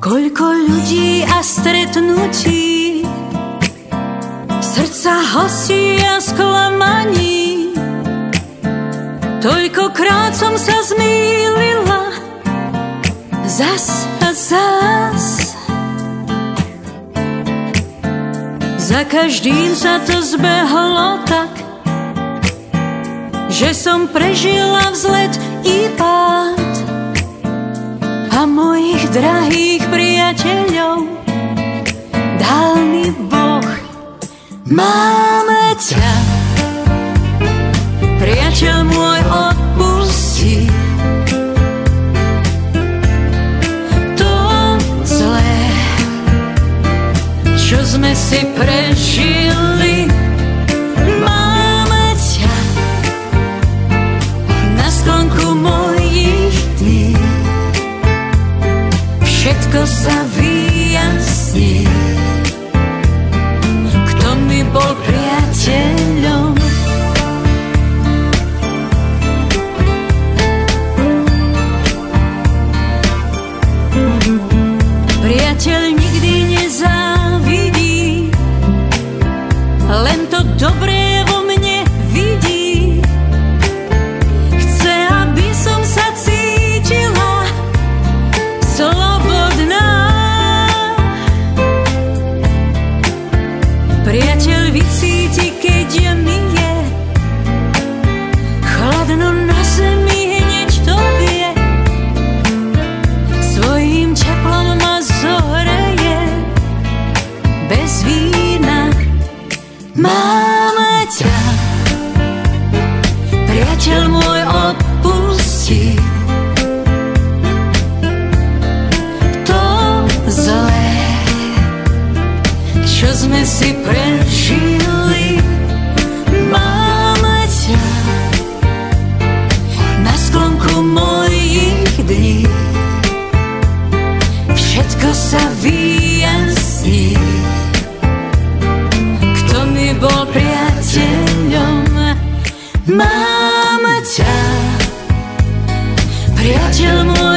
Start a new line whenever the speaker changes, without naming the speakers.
Koľko ľudí a stretnutí, srdca hostí a sklamaní. Toľkokrát som sa zmýlila, zas a zas. Za každým sa to zbehlo tak, že som prežila vzlet i pád. A mojich drahých priateľov dal mi Boh. Máme ťa, priateľ môj, odpustí to zlé, čo sme si prežili. Máme ťa na sklonku mojich dní, všetko sa vyjasní, kto mi bol priateľom. Priateľ nikdy nezávidí, len to dobré vo mne vidí. Chce, aby som sa cítila slobodná. Priateľ vycíti, keď mi je chladno na zemi, hneď to vie. Svojím teplom ma zohreje bez vína. Máme ťa, priateľ môj, odpustí to zlé, čo sme si prežili. Máme ťa na sklonku mojich dní, všetko sa vyjasní, kto mi bol priateľom. Máme ťa, priateľ môj,